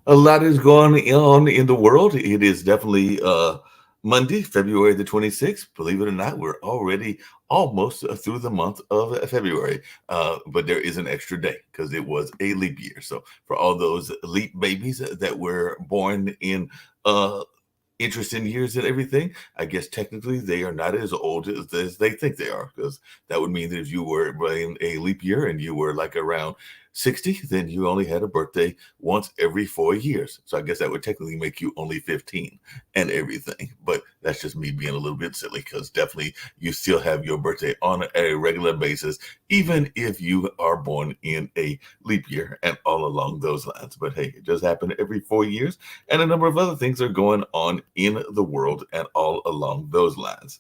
A lot is going on in the world. It is definitely Monday, February the 26th. Believe it or not, we're already almost through the month of February. But there is an extra day because it was a leap year. So for all those leap babies that were born in uh, interesting years and everything, I guess technically they are not as old as they think they are, because that would mean that if you were in a leap year and you were like around 60, then you only had a birthday once every 4 years. So I guess that would technically make you only 15 and everything. But that's just me being a little bit silly, because definitely you still have your birthday on a regular basis, even if you are born in a leap year and all along those lines. But hey, it does happen every 4 years, and a number of other things are going on in the world and all along those lines.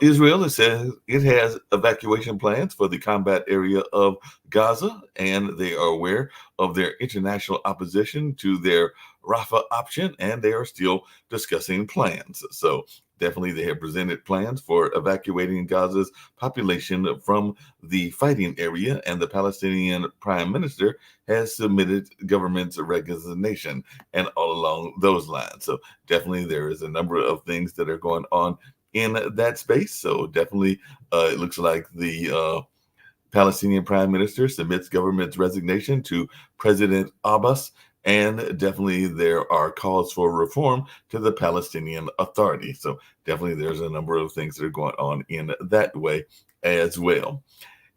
Israel, it says it has evacuation plans for the combat area of Gaza, and they are aware of their international opposition to their Rafah option, and they are still discussing plans. So definitely they have presented plans for evacuating Gaza's population from the fighting area, and the Palestinian prime minister has submitted government's resignation and all along those lines. So definitely there is a number of things that are going on in that space. So definitely it looks like the Palestinian prime minister submits government's resignation to President Abbas, and definitely there are calls for reform to the Palestinian Authority. So definitely there's a number of things that are going on in that way as well.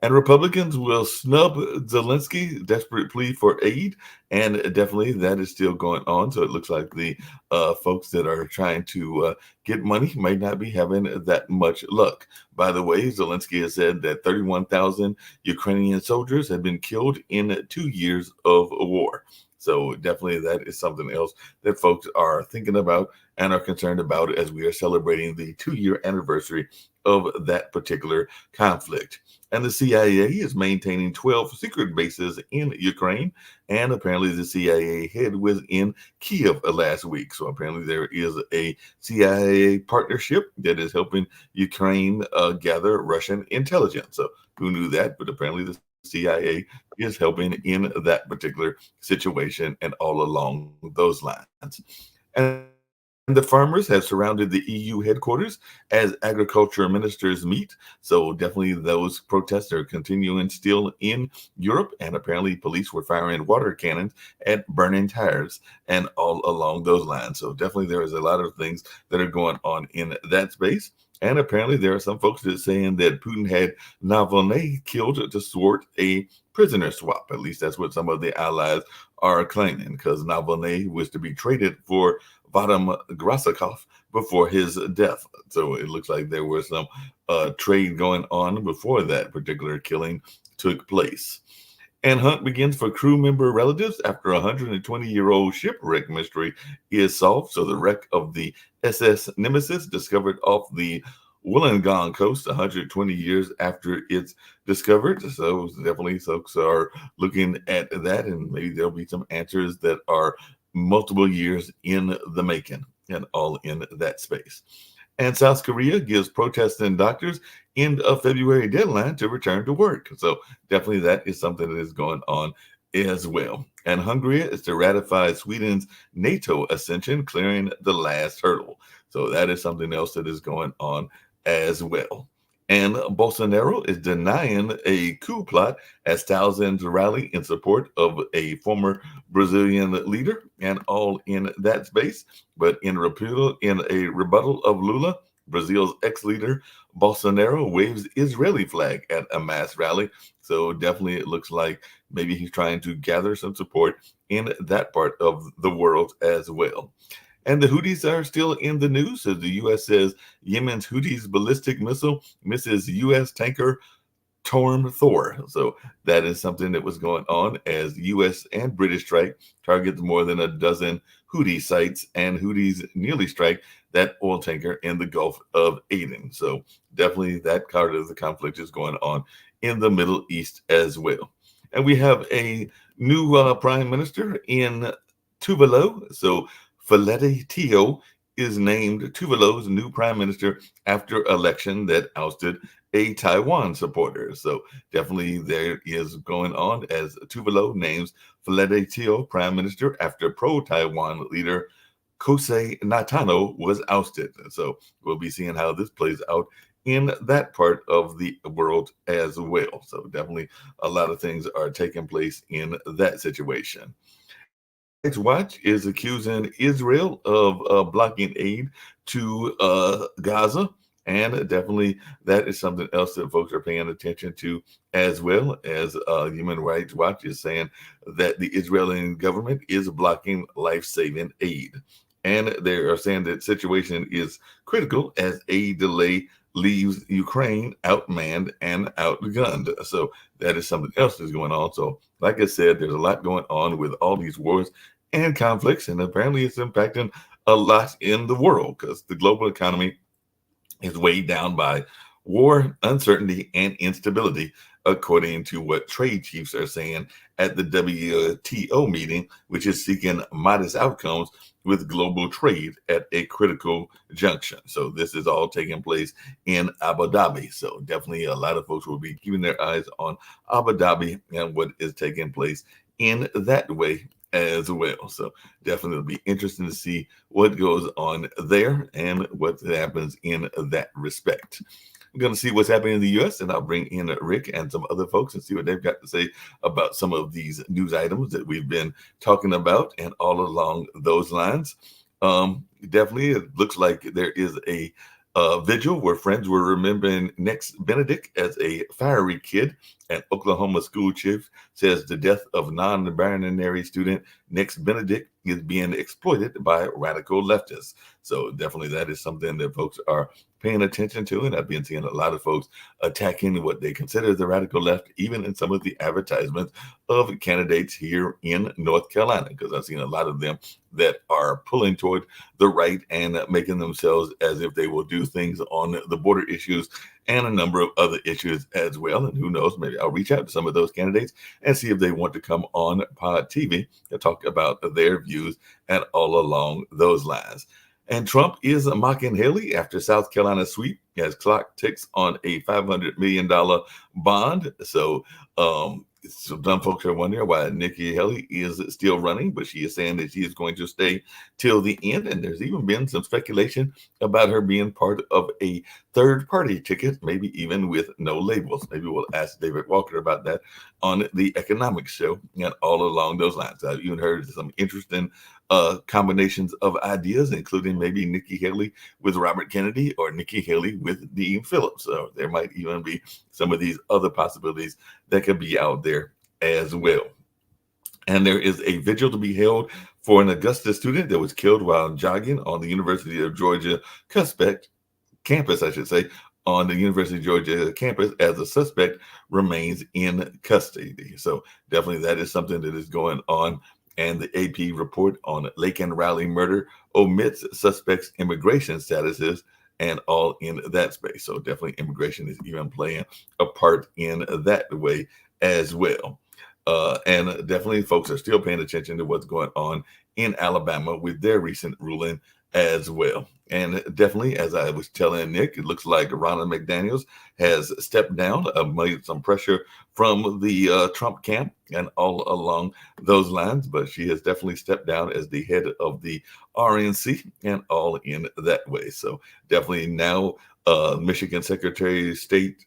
And Republicans will snub Zelensky's desperate plea for aid, and definitely that is still going on. So it looks like the folks that are trying to get money might not be having that much luck. By the way, Zelensky has said that 31,000 Ukrainian soldiers have been killed in 2 years of war. So definitely that is something else that folks are thinking about and are concerned about as we are celebrating the 2 year anniversary of that particular conflict. And the CIA is maintaining 12 secret bases in Ukraine. And apparently, the CIA head was in Kiev last week. So apparently, there is a CIA partnership that is helping Ukraine gather Russian intelligence. So who knew that? But apparently, the CIA is helping in that particular situation and all along those lines. And the farmers have surrounded the EU headquarters as agriculture ministers meet. So definitely those protests are continuing still in Europe. And apparently police were firing water cannons at burning tires and all along those lines. So definitely there is a lot of things that are going on in that space. And apparently there are some folks that are saying that Putin had Navalny killed to thwart a prisoner swap. At least that's what some of the allies are claiming, because Navalny was to be traded for Vadim Grasakov before his death. So it looks like there was some trade going on before that particular killing took place. And hunt begins for crew member relatives after a 120-year-old shipwreck mystery is solved. So the wreck of the SS Nemesis, discovered off the Wollongong coast 120 years after it's discovered. So definitely folks are looking at that, and maybe there'll be some answers that are multiple years in the making and all in that space. And South Korea gives protesting doctors end of February deadline to return to work. So definitely that is something that is going on as well. And Hungary is to ratify Sweden's NATO ascension, clearing the last hurdle. So that is something else that is going on as well. And Bolsonaro is denying a coup plot as thousands rally in support of a former Brazilian leader, and all in that space. But in a rebuttal of Lula, Brazil's ex-leader Bolsonaro waves Israeli flag at a mass rally. So definitely it looks like maybe he's trying to gather some support in that part of the world as well. And the Houthis are still in the news as the U.S. says Yemen's Houthis ballistic missile misses U.S. tanker Torm Thor. So that is something that was going on as U.S. and British strike targets more than a dozen Houthi sites, and Houthis nearly strike that oil tanker in the Gulf of Aden. So definitely that part of the conflict is going on in the Middle East as well. And we have a new prime minister in Tuvalu. So Faleti Tio is named Tuvalu's new prime minister after election that ousted a Taiwan supporter. So definitely there is going on as Tuvalu names Falete Teo prime minister after pro-Taiwan leader Kosei Natano was ousted. So we'll be seeing how this plays out in that part of the world as well. So definitely a lot of things are taking place in that situation. Human Rights Watch is accusing Israel of blocking aid to Gaza. And definitely that is something else that folks are paying attention to, as well as Human Rights Watch is saying that the Israeli government is blocking life-saving aid. And they are saying that situation is critical as aid delay leaves Ukraine outmanned and outgunned. So that is something else that's going on. So, like I said, there's a lot going on with all these wars and conflicts, and apparently it's impacting a lot in the world because the global economy is weighed down by war, uncertainty, and instability, according to what trade chiefs are saying at the WTO meeting, which is seeking modest outcomes with global trade at a critical junction. So this is all taking place in Abu Dhabi. So definitely a lot of folks will be keeping their eyes on Abu Dhabi and what is taking place in that way as well. So definitely it'll be interesting to see what goes on there and what happens in that respect. I'm going to see what's happening in the U.S. and I'll bring in Rick and some other folks and see what they've got to say about some of these news items that we've been talking about and all along those lines. Definitely, it looks like there is a vigil where friends were remembering Next Benedict as a fiery kid. An Oklahoma school chief says the death of non-binary student Next Benedict is being exploited by radical leftists. So definitely that is something that folks are paying attention to. And I've been seeing a lot of folks attacking what they consider the radical left, even in some of the advertisements of candidates here in North Carolina, because I've seen a lot of them that are pulling toward the right and making themselves as if they will do things on the border issues and a number of other issues as well. And who knows, maybe I'll reach out to some of those candidates and see if they want to come on Pod TV to talk about their views and all along those lines. And Trump is mocking Haley after South Carolina sweep as clock ticks on a $500 million bond. So some folks are wondering why Nikki Haley is still running, but she is saying that she is going to stay till the end. And there's even been some speculation about her being part of a third-party ticket, maybe even with no labels. Maybe we'll ask David Walker about that on the Economics Show and all along those lines. I've even heard some interesting combinations of ideas, including maybe Nikki Haley with Robert Kennedy or Nikki Haley with Dean Phillips. So there might even be some of these other possibilities that could be out there as well. And there is a vigil to be held for an Augusta student that was killed while jogging on the University of Georgia campus, I should say, on the University of Georgia campus, as the suspect remains in custody. So definitely that is something that is going on. And the AP report on Lake and Riley murder omits suspects' immigration statuses and all in that space. So definitely immigration is even playing a part in that way as well. And definitely folks are still paying attention to what's going on in Alabama with their recent ruling as well. And definitely, as I was telling Nick, it looks like Ronna McDaniels has stepped down, made some pressure from the Trump camp and all along those lines, but she has definitely stepped down as the head of the RNC and all in that way. So definitely now Michigan Secretary of State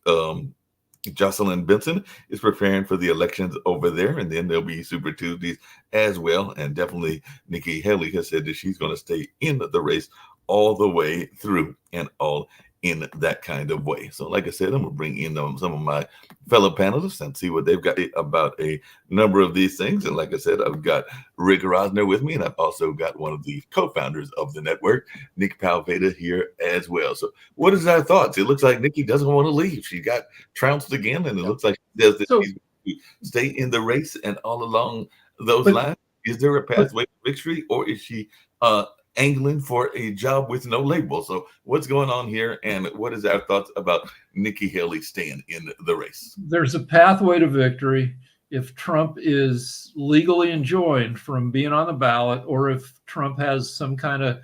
Jocelyn Benson is preparing for the elections over there, and then there'll be Super Tuesdays as well. And definitely Nikki Haley has said that she's going to stay in the race all the way through and all in that kind of way. So like I said, I'm going to bring in some of my fellow panelists and see what they've got about a number of these things. And like I said, I've got Rick Rosner with me, and I've also got one of the co-founders of the network, Nick Palveda, here as well. So what is our thoughts? It looks like Nikki doesn't want to leave. She got trounced again, and it looks like she says that she's going to stay in the race and all along those lines. Is there a pathway to victory, or is she angling for a job with no label? So what's going on here, and what is our thoughts about Nikki Haley staying in the race? There's a pathway to victory if Trump is legally enjoined from being on the ballot, or if Trump has some kind of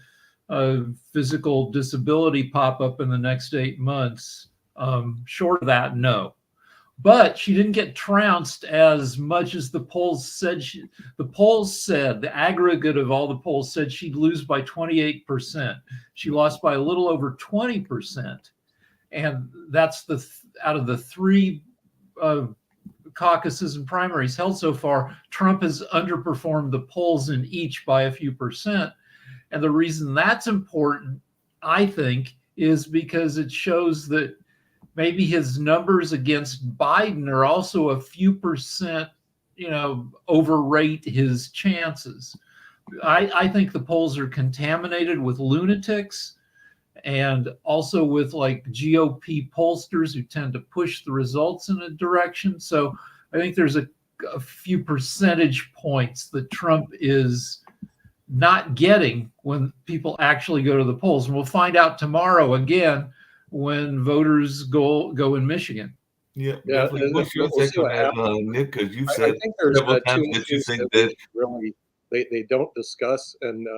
physical disability pop up in the next 8 months. Short of that, no. But she didn't get trounced as much as the polls said. The aggregate of all the polls said she'd lose by 28%. She lost by a little over 20%. And that's out of the three caucuses and primaries held so far, Trump has underperformed the polls in each by a few percent. And the reason that's important, I think, is because it shows that maybe his numbers against Biden are also a few percent, overrate his chances. I think the polls are contaminated with lunatics and also with like GOP pollsters who tend to push the results in a direction. So I think there's a few percentage points that Trump is not getting when people actually go to the polls. And we'll find out tomorrow again when voters go in Michigan. Yeah. What's your take on that, Nick? Because you said I think there's several two times that you issues think that that really they don't discuss and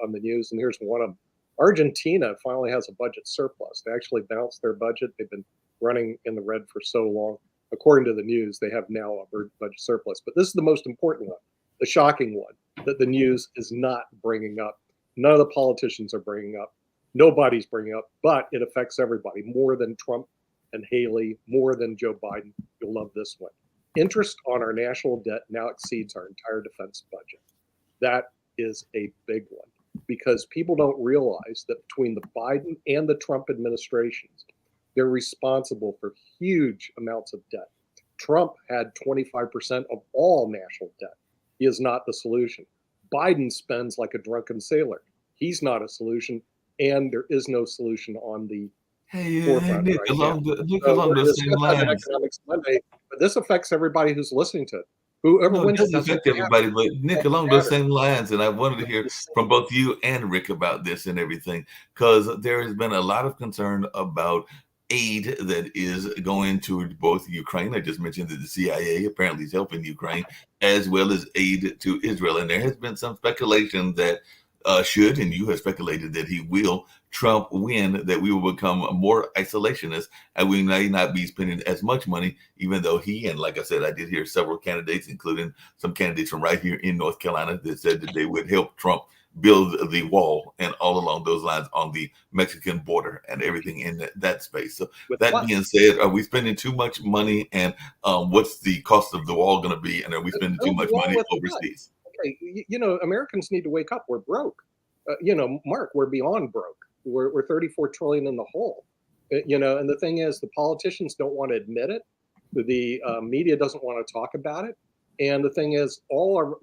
on the news. And here's one of them. Argentina finally has a budget surplus. They actually balanced their budget. They've been running in the red for so long. According to the news, they have now a budget surplus. But this is the most important one, the shocking one that the news is not bringing up. None of the politicians are bringing up. Nobody's bringing up, but it affects everybody more than Trump and Haley, more than Joe Biden. You'll love this one. Interest on our national debt now exceeds our entire defense budget. That is a big one because people don't realize that between the Biden and the Trump administrations, they're responsible for huge amounts of debt. Trump had 25% of all national debt. He is not the solution. Biden spends like a drunken sailor. He's not a solution. And there is no solution on the forefront. Nick, right along now. the same lines. Economics Monday, but this affects everybody who's listening to it. Whoever wins it doesn't affect everybody, but Nick, along those same lines, and I wanted to hear from both you and Rick about this and everything, because there has been a lot of concern about aid that is going to both Ukraine. I just mentioned that the CIA apparently is helping Ukraine, as well as aid to Israel. And there has been some speculation that should, and you have speculated that he will, Trump win, that we will become more isolationist and we may not be spending as much money, even though he, and like I said, I did hear several candidates, including some candidates from right here in North Carolina, that said that they would help Trump build the wall and all along those lines on the Mexican border and everything in that space. So that being said, are we spending too much money, and what's the cost of the wall going to be, and are we spending too much money overseas? Okay, Americans need to wake up. We're broke. Mark, we're beyond broke. We're 34 trillion in the hole. And the thing is, the politicians don't want to admit it. The media doesn't want to talk about it. And the thing is, all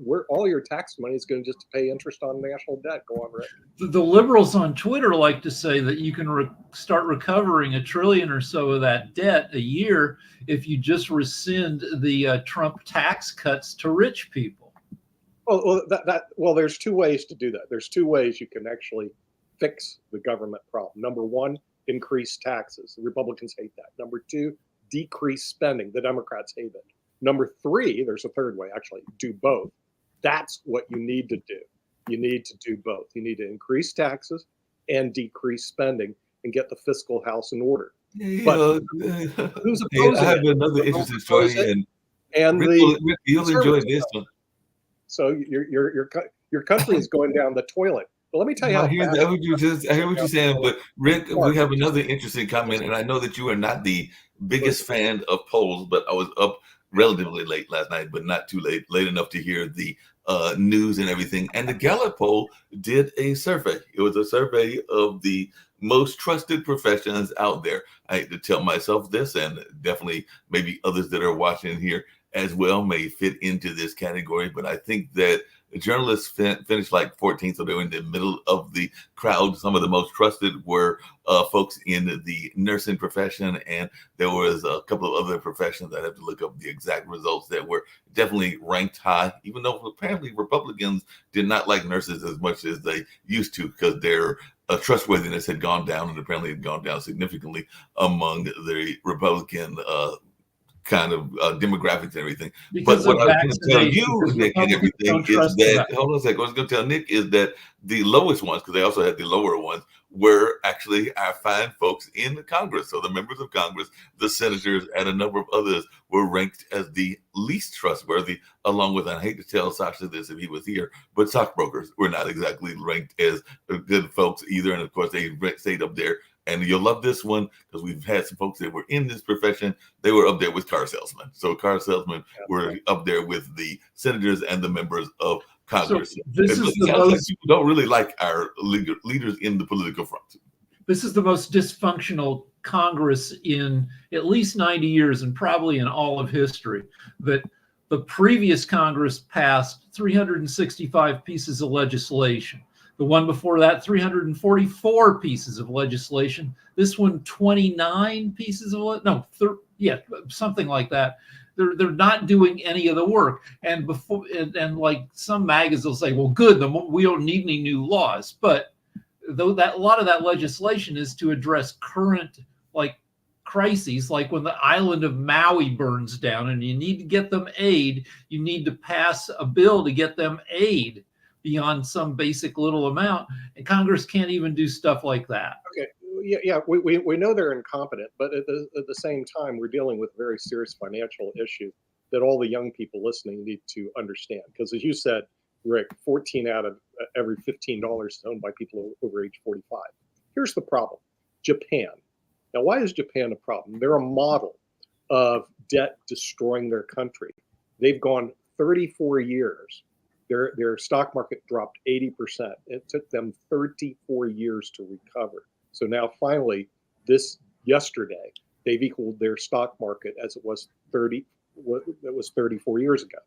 your tax money is going to just pay interest on national debt. Go on, Rick. The liberals on Twitter like to say that you can start recovering $1 trillion or so of that debt a year if you just rescind the Trump tax cuts to rich people. Well, there's two ways to do that. There's two ways you can actually fix the government problem. Number one, increase taxes. The Republicans hate that. Number two, decrease spending. The Democrats hate it. Number three, there's a third way, actually, do both. That's what you need to do. You need to do both. You need to increase taxes and decrease spending and get the fiscal house in order. But who's opposing I have another interesting story, and Rick, you'll enjoy this one. So your country is going down the toilet. But let me tell you I hear what you're saying, but Rick, we have another interesting comment, and I know that you are not the biggest fan of polls, but I was up relatively late last night, but not too late enough to hear the news and everything. And the Gallup poll did a survey. It was a survey of the most trusted professions out there. I hate to tell myself this, and definitely maybe others that are watching here as well may fit into this category, but I think that journalists finished like 14th, so they were in the middle of the crowd. Some of the most trusted were folks in the nursing profession, and there was a couple of other professions. I'd have to look up the exact results that were definitely ranked high, even though apparently Republicans did not like nurses as much as they used to, because their trustworthiness had gone down, and apparently had gone down significantly among the Republican kind of demographics and everything. Because But what of I was going to tell vaccination, you, because Nick, and Republicans everything don't is trust the that, vaccine. hold on a second, what I was going to tell Nick is that the lowest ones, because they also had the lower ones, were actually our fine folks in Congress. So the members of Congress, the senators, and a number of others were ranked as the least trustworthy, along with, I hate to tell Sasha this if he was here, but stockbrokers were not exactly ranked as good folks either. And of course, they stayed up there. And you'll love this one because we've had some folks that were in this profession. They were up there with car salesmen. So car salesmen were up there with the senators and the members of Congress. So this is the sounds like most, people don't really like our leaders in the political front. this is the most dysfunctional Congress in at least 90 years and probably in all of history. That the previous Congress passed 365 pieces of legislation. The one before that, 344 pieces of legislation. This one, 29 pieces of something like that. They're not doing any of the work. And before and like some magazines will say, well, good, we don't need any new laws. But though that a lot of that legislation is to address current like crises, like when the island of Maui burns down and you need to get them aid, you need to pass a bill to get them aid beyond some basic little amount, and Congress can't even do stuff like that. Okay, yeah, we know they're incompetent, but at the same time, we're dealing with very serious financial issues that all the young people listening need to understand. Because as you said, Rick, 14 out of every $15 is owned by people over age 45. Here's the problem: Japan. Now, why is Japan a problem? They're a model of debt destroying their country. They've gone 34 years. Their stock market dropped 80%. It took them 34 years to recover. So now finally, yesterday, they've equaled their stock market as it was 34 years ago.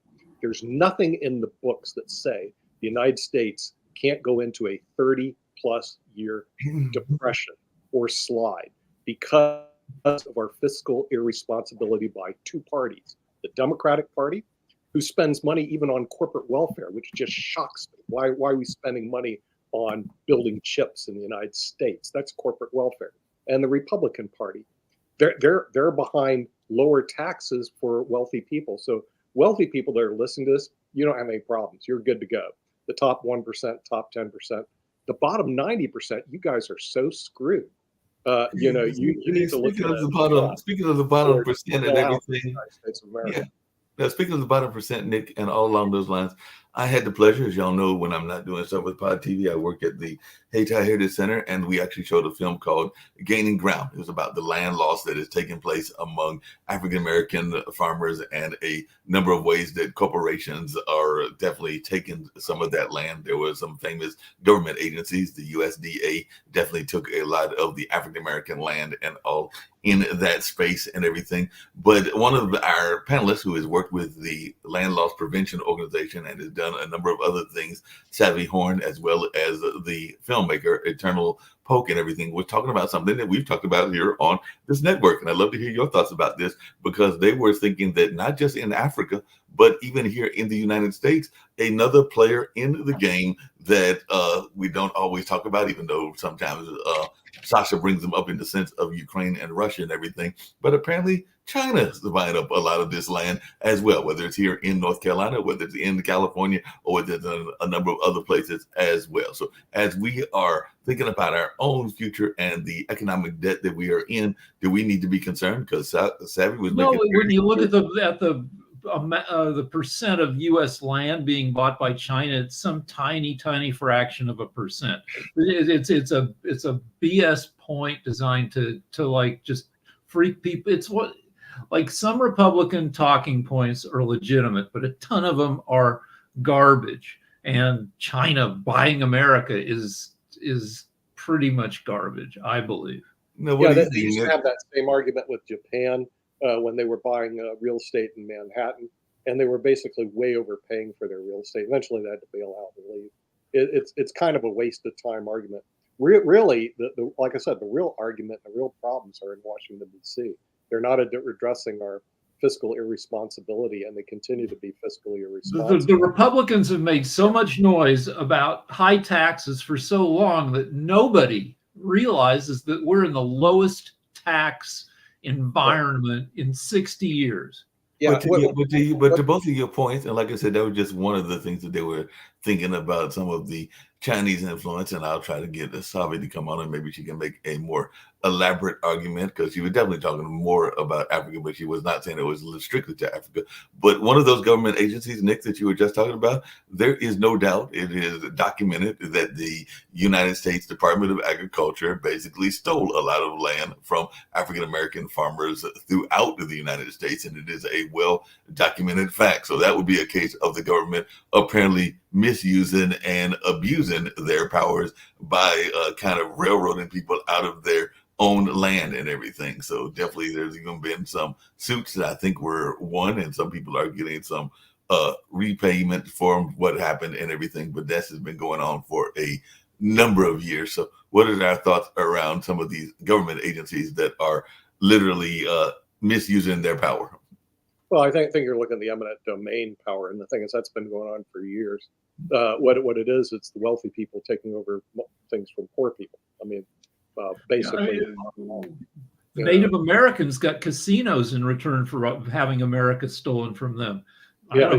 There's nothing in the books that say the United States can't go into a 30-plus year depression or slide because of our fiscal irresponsibility by two parties, the Democratic Party, who spends money even on corporate welfare, which just shocks me. Why are we spending money on building chips in the United States? That's corporate welfare. And the Republican Party, they're behind lower taxes for wealthy people. So wealthy people that are listening to this, you don't have any problems. You're good to go. The top 1%, top 10%, the bottom 90%, you guys are so screwed. You need to look at Speaking of the bottom percent and everything. States of America. Yeah. Now, speaking of the bottom percent, Nick, and all along those lines, I had the pleasure, as y'all know, when I'm not doing stuff with Pod TV, I work at the Hayti Heritage Center, and we actually showed a film called Gaining Ground. It was about the land loss that is taking place among African-American farmers and a number of ways that corporations are definitely taking some of that land. There were some famous government agencies. The USDA definitely took a lot of the African-American land and all in that space and everything. But one of our panelists who has worked with the Land Loss Prevention Organization and has done a number of other things, Savvy Horn, as well as the filmmaker Eternal Poke and everything, was talking about something that we've talked about here on this network. And I'd love to hear your thoughts about this, because they were thinking that not just in Africa, but even here in the United States, another player in the game that we don't always talk about, even though sometimes Sasha brings them up in the sense of Ukraine and Russia and everything. But apparently China is buying up a lot of this land as well, whether it's here in North Carolina, whether it's in California, or whether it's in a number of other places as well. So as we are thinking about our own future and the economic debt that we are in, do we need to be concerned? Because Savvy was making when you look at the percent of U.S. land being bought by China, it's some tiny fraction of a percent. It's a BS point designed to like just freak people. It's what, like, some Republican talking points are legitimate, but a ton of them are garbage. And China buying America is pretty much garbage, I believe. No, they used to have that same argument with Japan when they were buying real estate in Manhattan, and they were basically way overpaying for their real estate. Eventually, they had to bail out and leave. It's kind of a waste of time argument. Really, like I said, the real argument, the real problems are in Washington, D.C. They're not addressing our fiscal irresponsibility, and they continue to be fiscally irresponsible. The Republicans have made so much noise about high taxes for so long that nobody realizes that we're in the lowest tax environment in 60 years. Yeah, But to both of your points, and like I said, that was just one of the things that they were thinking about, some of the Chinese influence. And I'll try to get Savi to come on, and maybe she can make a more elaborate argument, because she was definitely talking more about Africa, but she was not saying it was strictly to Africa. But one of those government agencies, Nick, that you were just talking about, there is no doubt, it is documented that the United States Department of Agriculture basically stole a lot of land from African American farmers throughout the United States, and it is a well documented fact. So that would be a case of the government apparently misusing and abusing their powers by kind of railroading people out of their own land and everything. So definitely there's even been some suits that I think were won, and some people are getting some repayment for what happened and everything. But this has been going on for a number of years. So what are our thoughts around some of these government agencies that are literally misusing their power? Well, I think you're looking at the eminent domain power, and the thing is that's been going on for years. What it is, it's the wealthy people taking over things from poor people. I mean, basically, Native Americans got casinos in return for having America stolen from them. Yeah,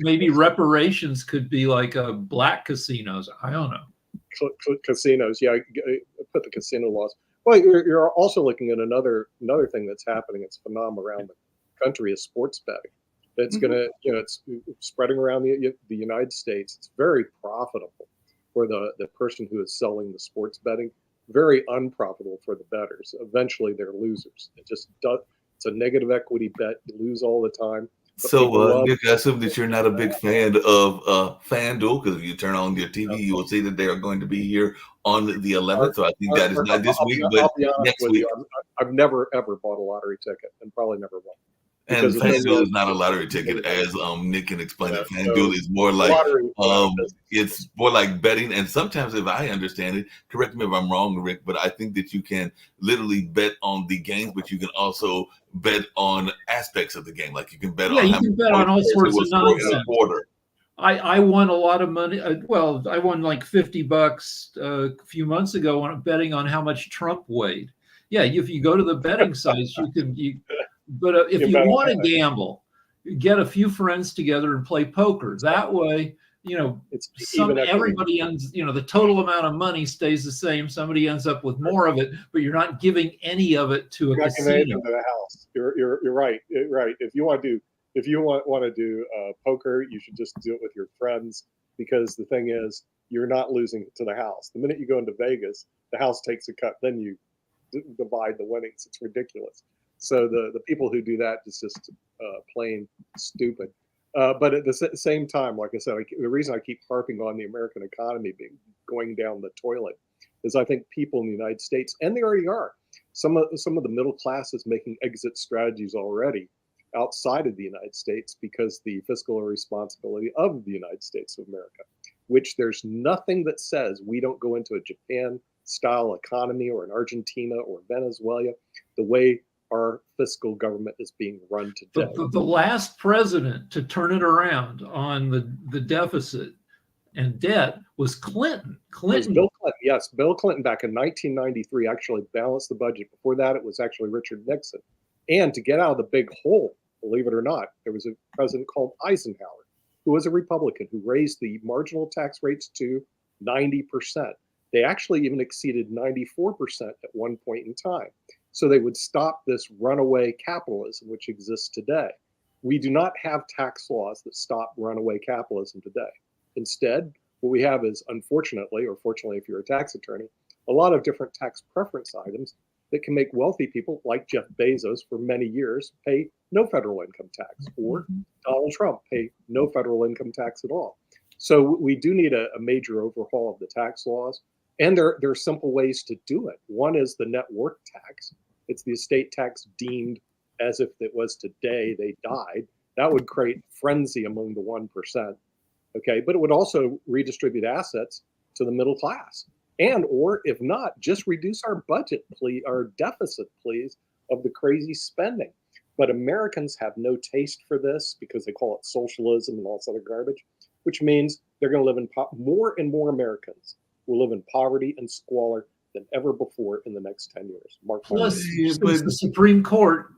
maybe reparations could be like black casinos. I don't know. Casinos, yeah, put the casino laws. Well, you're also looking at another thing that's happening. It's phenomenal around the country is sports betting. It's gonna, it's spreading around the United States. It's very profitable for the person who is selling the sports betting. Very unprofitable for the bettors. Eventually, they're losers. It's a negative equity bet. You lose all the time. So, Nick, I assume that you're not a big fan of FanDuel, because if you turn on your TV, you will see that they are going to be here on the 11th. So I think that is not this week, but next week. I've never ever bought a lottery ticket, and probably never will. And FanDuel is not a lottery ticket, as Nick can explain it. FanDuel is more like it's more like betting. And sometimes, if I understand it, correct me if I'm wrong, Rick, but I think that you can literally bet on the games, but you can also bet on aspects of the game. Like you can bet on you can bet on all sorts of nonsense. I won a lot of money. I won like $50 a few months ago on betting on how much Trump weighed. Yeah, if you go to the betting sites, But if you want to gamble, get a few friends together and play poker. That way, everybody ends, the total amount of money stays the same. Somebody ends up with more of it, but you're not giving any of it to a casino. To the house. You're right. You're right. If you want to do poker, you should just do it with your friends, because the thing is, you're not losing to the house. The minute you go into Vegas, the house takes a cut. Then you divide the winnings. It's ridiculous. So the people who do that is just plain stupid. But at the same time, like I said, the reason I keep harping on the American economy going down the toilet is I think people in the United States, and they already are, some of the middle class is making exit strategies already outside of the United States because the fiscal responsibility of the United States of America, which there's nothing that says we don't go into a Japan-style economy or an Argentina or Venezuela the way our fiscal government is being run today. The last president to turn it around on the deficit and debt was Clinton. Bill Clinton, yes. Bill Clinton back in 1993 actually balanced the budget. Before that, it was actually Richard Nixon. And to get out of the big hole, believe it or not, there was a president called Eisenhower, who was a Republican, who raised the marginal tax rates to 90%. They actually even exceeded 94% at one point in time. So they would stop this runaway capitalism, which exists today. We do not have tax laws that stop runaway capitalism today. Instead, what we have is, unfortunately, or fortunately if you're a tax attorney, a lot of different tax preference items that can make wealthy people like Jeff Bezos for many years pay no federal income tax, or Donald Trump pay no federal income tax at all. So we do need a major overhaul of the tax laws. And there are simple ways to do it. One is the net worth tax. It's the estate tax deemed as if it was today they died. That would create frenzy among the 1%. Okay, but it would also redistribute assets to the middle class. And, or if not, just reduce our budget, please, our deficit, please, of the crazy spending. But Americans have no taste for this because they call it socialism and all this other garbage, which means they're going to live in more and more Americans will live in poverty and squalor than ever before in the next 10 years. Mark my Plus, words. Yeah, since the Supreme Court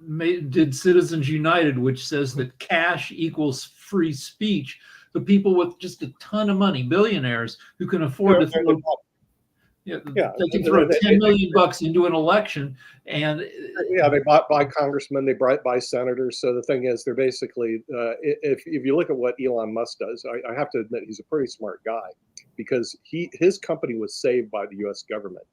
did Citizens United, which says that cash equals free speech, the people with just a ton of money, billionaires who can afford to throw, they can throw 10 million bucks into an election, and yeah, they buy congressmen, they buy senators. So the thing is, they're basically, if you look at what Elon Musk does, I have to admit he's a pretty smart guy, because his company was saved by the U.S. government,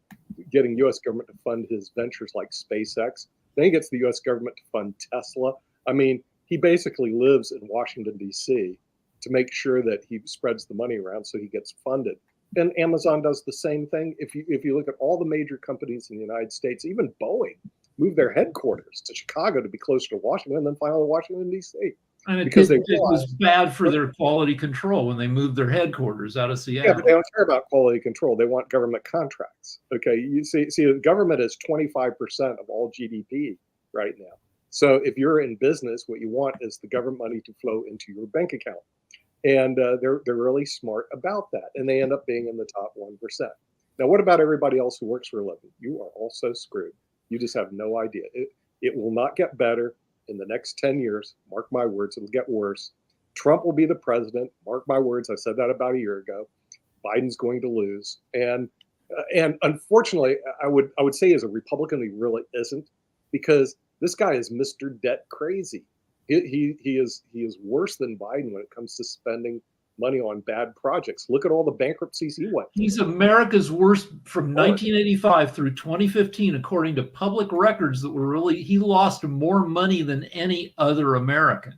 getting U.S. government to fund his ventures like SpaceX. Then he gets the U.S. government to fund Tesla. I mean, he basically lives in Washington, D.C. to make sure that he spreads the money around so he gets funded. And Amazon does the same thing. If you look at all the major companies in the United States, even Boeing moved their headquarters to Chicago to be closer to Washington, and then finally Washington, D.C. And because it was bad for their quality control when they moved their headquarters out of Seattle. Yeah, but they don't care about quality control. They want government contracts. Okay, you see, the government is 25% of all GDP right now. So if you're in business, what you want is the government money to flow into your bank account. And they're really smart about that, and they end up being in the top 1%. Now, what about everybody else who works for a living? You are also screwed. You just have no idea. It will not get better in the next 10 years. Mark my words, it'll get worse. Trump will be the president. Mark my words. I said that about a year ago. Biden's going to lose, and unfortunately, I would say as a Republican, he really isn't, because this guy is Mr. Debt crazy. He is worse than Biden when it comes to spending money on bad projects. Look at all the bankruptcies he went through. He's America's worst from 1985 through 2015, according to public records that were he lost more money than any other American.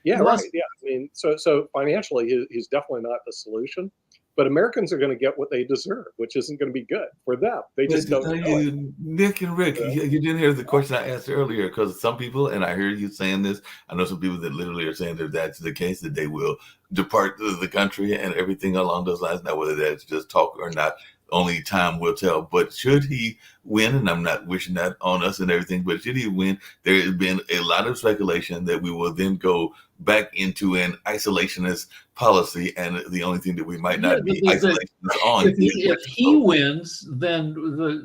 Yeah, right. Yeah, I mean, so financially, he's definitely not the solution. But Americans are going to get what they deserve, which isn't going to be good for them. They just don't know it. Nick and Rick, you didn't hear the question I asked earlier, because some people, and I hear you saying this, I know some people that literally are saying that that's the case, that they will depart the country and everything along those lines. Now, whether that's just talk or not, only time will tell. But should he win, and I'm not wishing that on us and everything, but should he win, there has been a lot of speculation that we will then go back into an isolationist policy, and the only thing that we might not be isolationist on. If he wins, then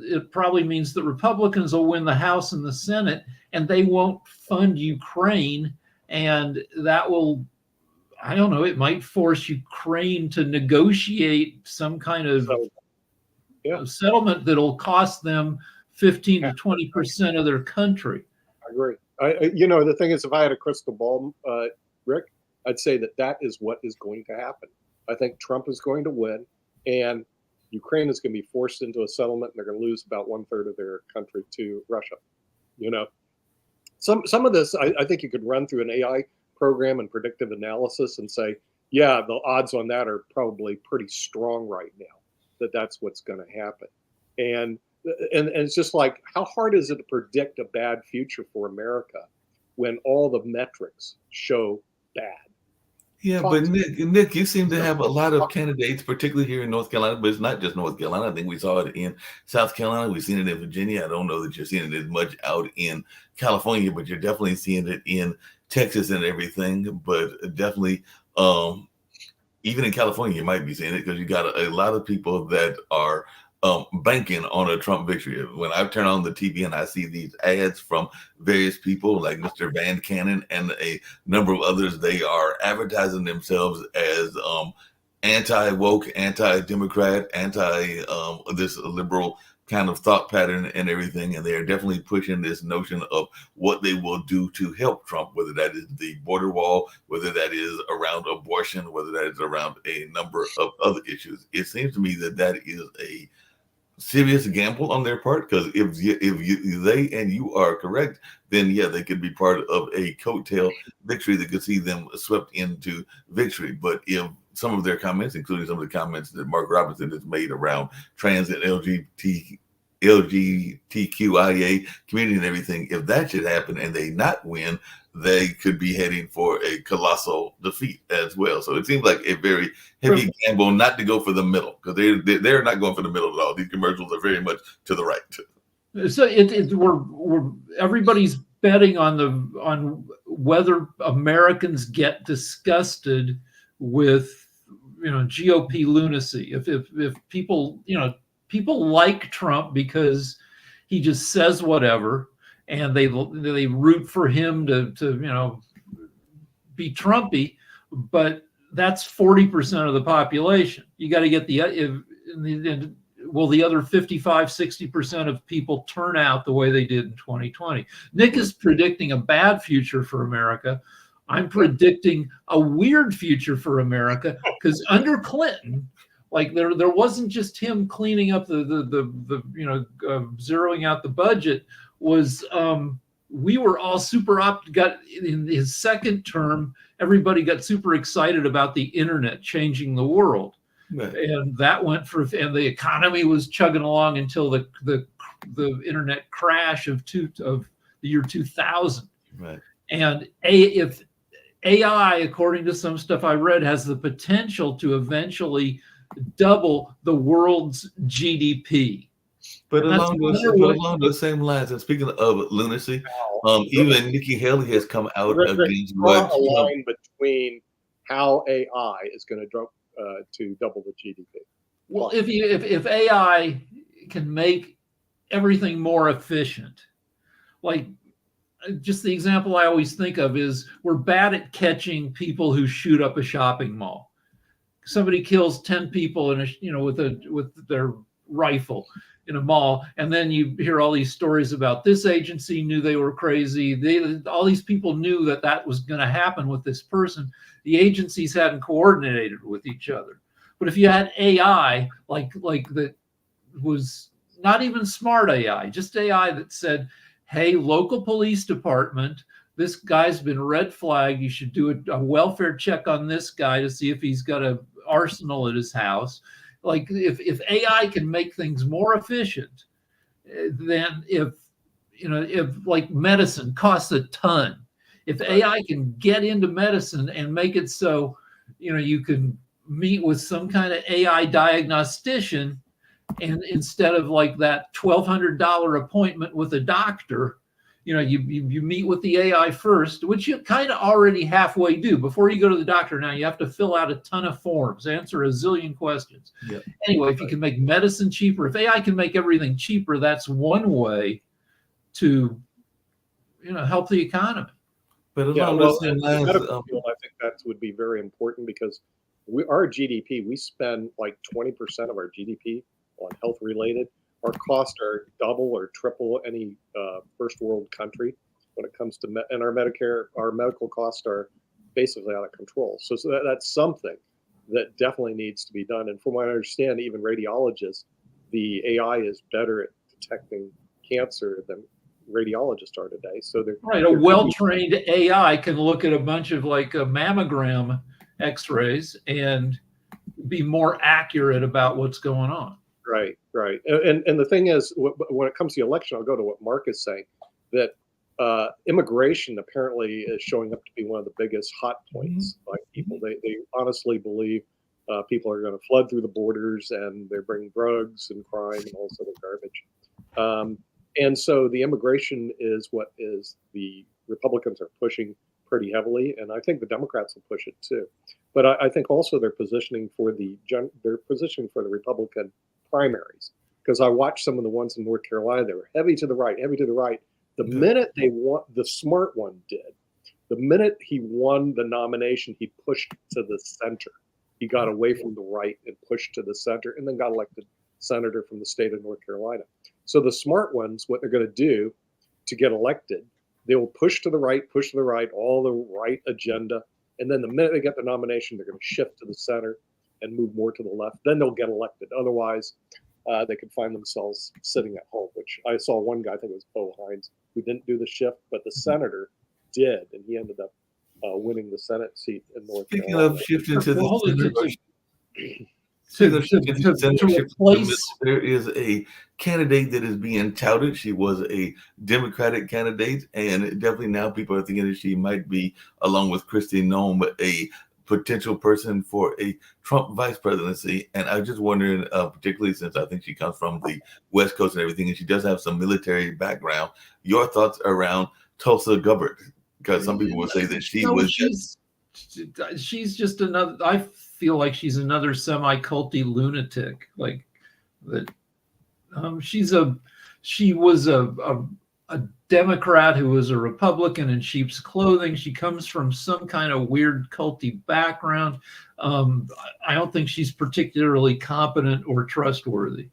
it probably means that Republicans will win the House and the Senate, and they won't fund Ukraine, and that will, I don't know, it might force Ukraine to negotiate some kind of settlement that'll cost them 15 to 20% of their country. I agree. The thing is, if I had a crystal ball, Rick, I'd say that is what is going to happen. I think Trump is going to win, and Ukraine is going to be forced into a settlement, and they're going to lose about 1/3 of their country to Russia. Some of this, I think you could run through an AI program and predictive analysis and say, yeah, the odds on that are probably pretty strong right now, that's what's going to happen. And it's just like, how hard is it to predict a bad future for America when all the metrics show bad? Yeah, but Nick, you seem to have a lot of candidates, particularly here in North Carolina, but it's not just North Carolina. I think we saw it in South Carolina. We've seen it in Virginia. I don't know that you're seeing it as much out in California, but you're definitely seeing it in Texas and everything. But definitely, even in California, you might be seeing it, because you got a lot of people that are banking on a Trump victory. When I turn on the TV and I see these ads from various people like Mr. Van Cannon and a number of others, they are advertising themselves as anti-woke, anti-democrat, this liberal kind of thought pattern and everything. And they are definitely pushing this notion of what they will do to help Trump, whether that is the border wall, whether that is around abortion, whether that is around a number of other issues. It seems to me that is a serious gamble on their part, because if they and you are correct, then yeah, they could be part of a coattail victory that could see them swept into victory. But if some of their comments, including some of the comments that Mark Robinson has made around trans and LGBTQIA community and everything, if that should happen and they not win, they could be heading for a colossal defeat as well. So it seems like a very heavy gamble not to go for the middle, because they're not going for the middle at all. These commercials are very much to the right. So we're everybody's betting on whether Americans get disgusted with GOP lunacy. If people people like Trump because he just says whatever, and they root for him to be Trumpy, but that's 40% of the population. You got to get the other 55, 60% of people turn out the way they did in 2020. Nick is predicting a bad future for America. I'm predicting a weird future for America, because under Clinton, like there wasn't just him cleaning up zeroing out the budget. Was we were all got in his second term, everybody got super excited about the internet changing the world. Right. And that went and the economy was chugging along until the internet crash of the year 2000. Right. And if AI, according to some stuff I read, has the potential to eventually double the world's GDP. But along those same lines, and speaking of lunacy, even Nikki Haley has come out against what a line between how AI is going to double the GDP. Well, if AI can make everything more efficient, like just the example I always think of is we're bad at catching people who shoot up a shopping mall. Somebody kills 10 people with their rifle in a mall, and then you hear all these stories about this agency knew they were crazy. All these people knew that was going to happen with this person. The agencies hadn't coordinated with each other. But if you had AI like that was not even smart AI, just AI that said, hey, local police department, this guy's been red flagged. You should do a welfare check on this guy to see if he's got an arsenal at his house. Like if AI can make things more efficient, then if like medicine costs a ton, if AI can get into medicine and make it so, you can meet with some kind of AI diagnostician, and instead of like that $1,200 appointment with a doctor, you meet with the AI first, which you kind of already halfway do. Before you go to the doctor now, you have to fill out a ton of forms, answer a zillion questions. Yep. Anyway, if you can make medicine cheaper, if AI can make everything cheaper, that's one way to, help the economy. But along those same lines, I think that would be very important, because our GDP, we spend like 20% of our GDP on health related. Our costs are double or triple any first world country when it comes to and our medical costs are basically out of control. So that's something that definitely needs to be done. And from what I understand, even radiologists, the AI is better at detecting cancer than radiologists are today. So they're right. A well-trained AI can look at a bunch of like mammogram X-rays and be more accurate about what's going on. Right. And the thing is, when it comes to the election, I'll go to what Mark is saying, that immigration apparently is showing up to be one of the biggest hot points. Like people, they honestly believe people are going to flood through the borders, and they're bringing drugs and crime and all sort of garbage. And so the immigration is what is the Republicans are pushing pretty heavily, and I think the Democrats will push it too. But I think also they're positioning for the Republican primaries, because I watched some of the ones in North Carolina. They were heavy to the right. The minute the smart one did, the minute he won the nomination, he pushed to the center. He got away from the right and pushed to the center, and then got elected senator from the state of North Carolina. So the smart ones, what they're going to do to get elected, they will push to the right, all the right agenda. And then the minute they get the nomination, they're going to shift to the center and move more to the left. Then they'll get elected. Otherwise, they could find themselves sitting at home, which I saw one guy, I think it was Bo Hines, who didn't do the shift, but the senator did. And he ended up winning the Senate seat in North Carolina. Speaking of shifting to the there is a candidate that is being touted. She was a Democratic candidate, and definitely now people are thinking that she might be, along with Kristi Noem, a potential person for a Trump vice presidency. And I was just wondering, particularly since I think she comes from the West Coast and everything, and she does have some military background, your thoughts around Tulsa Gabbard? Because some people would say that she's just another, I feel like she's another semi-culty lunatic, like that, She was a Democrat who was a Republican in sheep's clothing. She comes from some kind of weird culty background. I don't think she's particularly competent or trustworthy.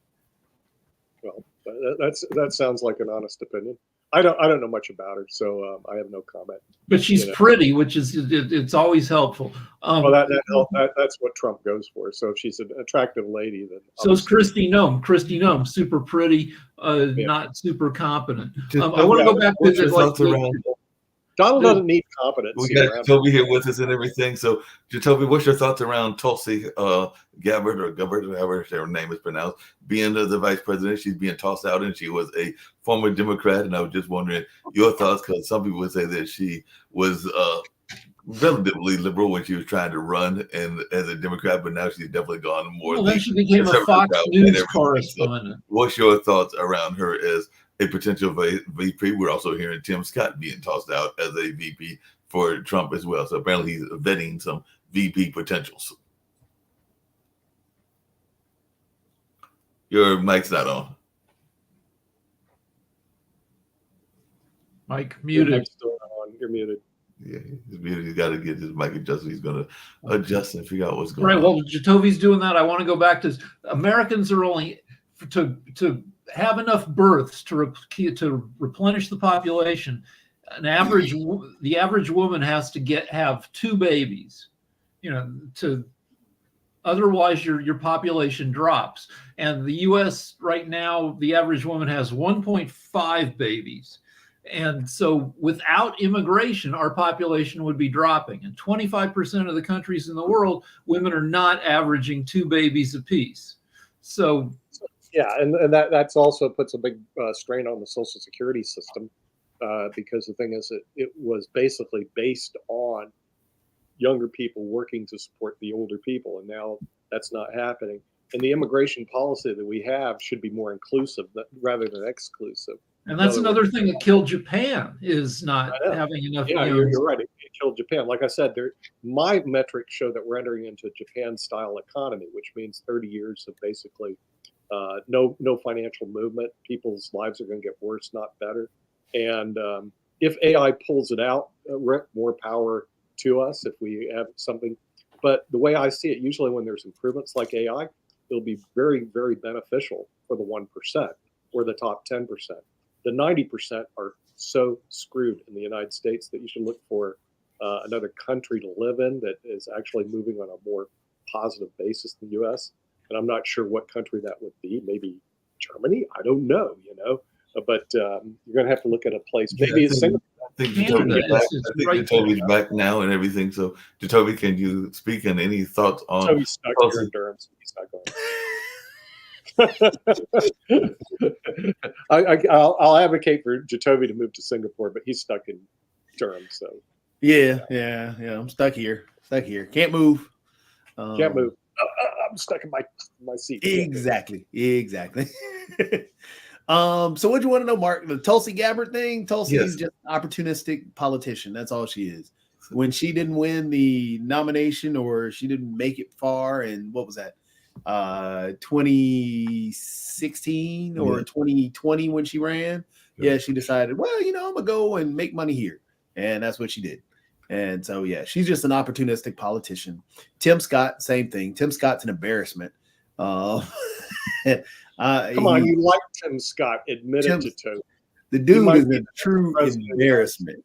Well, that sounds like an honest opinion. I don't know much about her, so I have no comment. But she's pretty, which is it's always helpful. Well, that's what Trump goes for. So if she's an attractive lady, then so is Kristi Noem. Kristi Noem, super pretty, not super competent. I want to go back to the Donald doesn't need competence. We got Jacoby here with us and everything. So, Jacoby, what's your thoughts around Tulsi Gabbard, or Gabbard, however her name is pronounced, being the vice president? She's being tossed out, and she was a former Democrat. And I was just wondering your thoughts, because some people would say that she was relatively liberal when she was trying to run and as a Democrat, but now she's definitely gone more. Well, then she became a Fox News correspondent. So what's your thoughts around her as a potential VP? We're also hearing Tim Scott being tossed out as a VP for Trump as well. So apparently he's vetting some VP potentials. Your mic's not on. Mike muted. You're muted. Yeah, he's muted. He's got to get his mic adjusted. He's going to adjust and figure out what's going on. Right. Well, Jacoby's doing that. I want to go back to Americans are only to have enough births to replenish the population. The average woman has to have 2 babies, otherwise your population drops. And the U.S. right now, the average woman has 1.5 babies. And so without immigration, our population would be dropping. And 25% of the countries in the world, women are not averaging 2 babies apiece. So yeah, and that's also puts a big strain on the Social Security system, because the thing is, it was basically based on younger people working to support the older people, and now that's not happening. And the immigration policy that we have should be more inclusive rather than exclusive. And that's another thing that killed Japan, is not having enough. Yeah, you're right. It killed Japan. Like I said, my metrics show that we're entering into a Japan-style economy, which means 30 years of basically no financial movement. People's lives are going to get worse, not better. And if AI pulls it out, more power to us if we have something. But the way I see it, usually when there's improvements like AI, it'll be very, very beneficial for the 1% or the top 10%. The 90% are so screwed in the United States that you should look for another country to live in that is actually moving on a more positive basis than the U.S. And I'm not sure what country that would be. Maybe Germany? I don't know, But you're going to have to look at a place. Maybe it's Singapore. I think Jacoby's back now and everything. So, Jacoby, can you speak on any thoughts on? So he's stuck here in Durham, so he's not going. I'll advocate for Jacoby to move to Singapore, but he's stuck in Durham. So yeah. I'm stuck here. Can't move. Can't move. I'm stuck in my seat. Exactly. So what do you want to know, Mark? The Tulsi Gabbard thing? Tulsi is just an opportunistic politician. That's all she is. When she didn't win the nomination, or she didn't make it far, and what was that? 2016 or 2020 when she ran. Yeah, she decided, well, I'm gonna go and make money here. And that's what she did. And so, yeah, she's just an opportunistic politician. Tim Scott, same thing. Tim Scott's an embarrassment. Come on, you like Tim Scott. Admit it to Toby. The dude is a true embarrassment.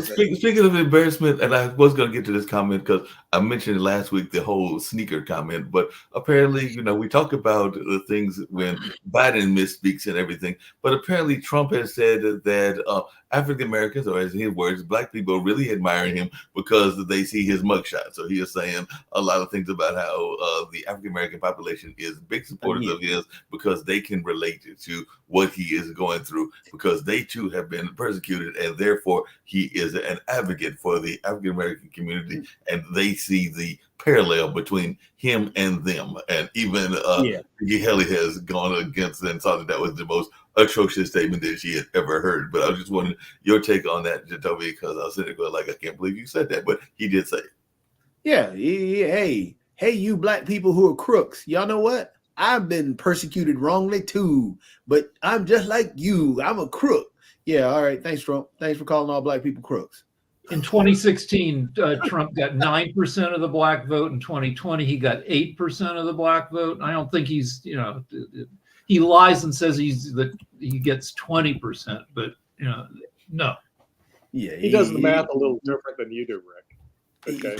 Speaking of embarrassment, and I was going to get to this comment because I mentioned last week the whole sneaker comment, but apparently, we talk about the things when Biden misspeaks and everything, but apparently Trump has said that African Americans, or as his words, Black people really admire him because they see his mugshot. So he is saying a lot of things about how the African American population is big supporters of his because they can relate to what he is going through, because they too have been persecuted, and therefore he is an advocate for the African American community, and they see the parallel between him and them. And even Nikki Haley has gone against and thought that was the most atrocious statement that she had ever heard. But I was just wondering your take on that, Jacoby, because I was sitting there going, like, I can't believe you said that, but he did say it. Yeah. Hey, you Black people who are crooks, y'all know what? I've been persecuted wrongly too, but I'm just like you. I'm a crook. Yeah, all right. Thanks, Trump. Thanks for calling all black people crooks. In 2016, Trump got 9% of the black vote. In 2020, he got 8% of the black vote. I don't think he's, he lies and says that he gets 20%, but no. Yeah, he does the math a little different than you do, Rick. Okay.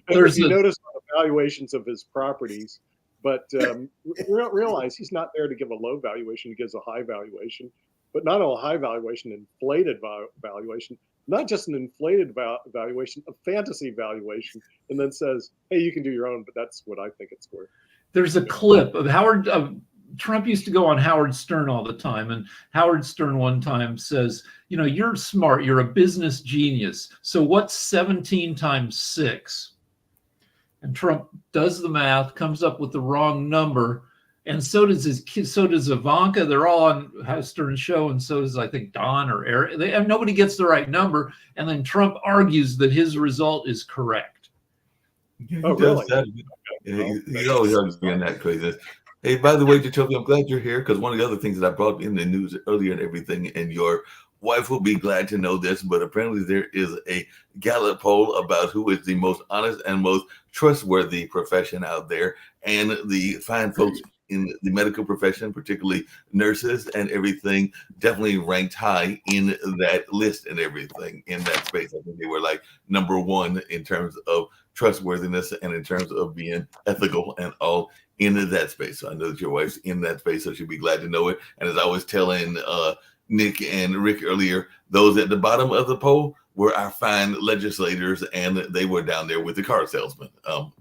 You notice on the valuations of his properties, but realize he's not there to give a low valuation. He gives a high valuation, but not a high valuation, inflated valuation, not just an inflated valuation, a fantasy valuation, and then says, hey, you can do your own, but that's what I think it's worth. There's a clip of Trump used to go on Howard Stern all the time, and Howard Stern one time says, you're smart, you're a business genius. So what's 17 times 6? And Trump does the math, comes up with the wrong number, and so does his kid, so does Ivanka. They're all on Howard Stern's show, and so does, I think, Don or Eric. Nobody gets the right number, and then Trump argues that his result is correct. Yeah, oh, really? He always argues being that crazy. Hey, by the way, Jacoby, I'm glad you're here because one of the other things that I brought in the news earlier and everything, and your wife will be glad to know this, but apparently there is a Gallup poll about who is the most honest and most trustworthy profession out there, and the fine folks in the medical profession, particularly nurses and everything, definitely ranked high in that list and everything in that space. I think they were like number one in terms of trustworthiness and in terms of being ethical and all in that space. So I know that your wife's in that space, so she'll be glad to know it. And as I was telling Nick and Rick earlier, those at the bottom of the poll were our fine legislators, and they were down there with the car salesman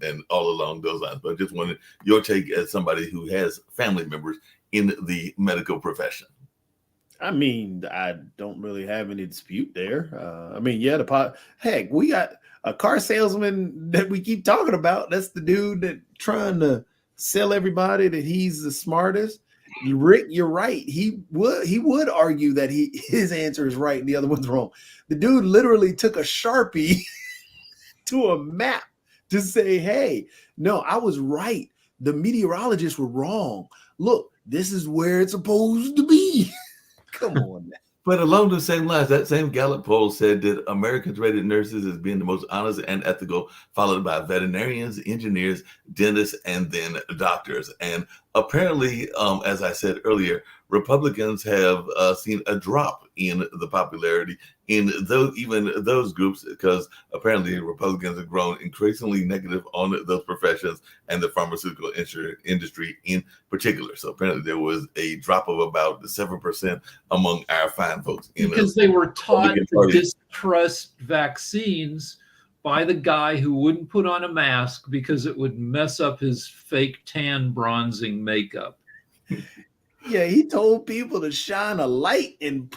and all along those lines. But I just wanted your take as somebody who has family members in the medical profession. I mean, I don't really have any dispute there. Heck, we got a car salesman that we keep talking about. That's the dude that trying to sell everybody that he's the smartest. Rick, you're right. He would argue that his answer is right and the other one's wrong. The dude literally took a Sharpie to a map to say, hey, no, I was right. The meteorologists were wrong. Look, this is where it's supposed to be. Come on, man. But along the same lines, that same Gallup poll said that Americans rated nurses as being the most honest and ethical, followed by veterinarians, engineers, dentists, and then doctors. And apparently, as I said earlier, Republicans have seen a drop in the popularity in those groups, because apparently Republicans have grown increasingly negative on those professions and the pharmaceutical industry in particular. So apparently there was a drop of about 7% among our fine folks. Because they were taught to distrust vaccines by the guy who wouldn't put on a mask because it would mess up his fake tan bronzing makeup. Yeah, he told people to shine a light and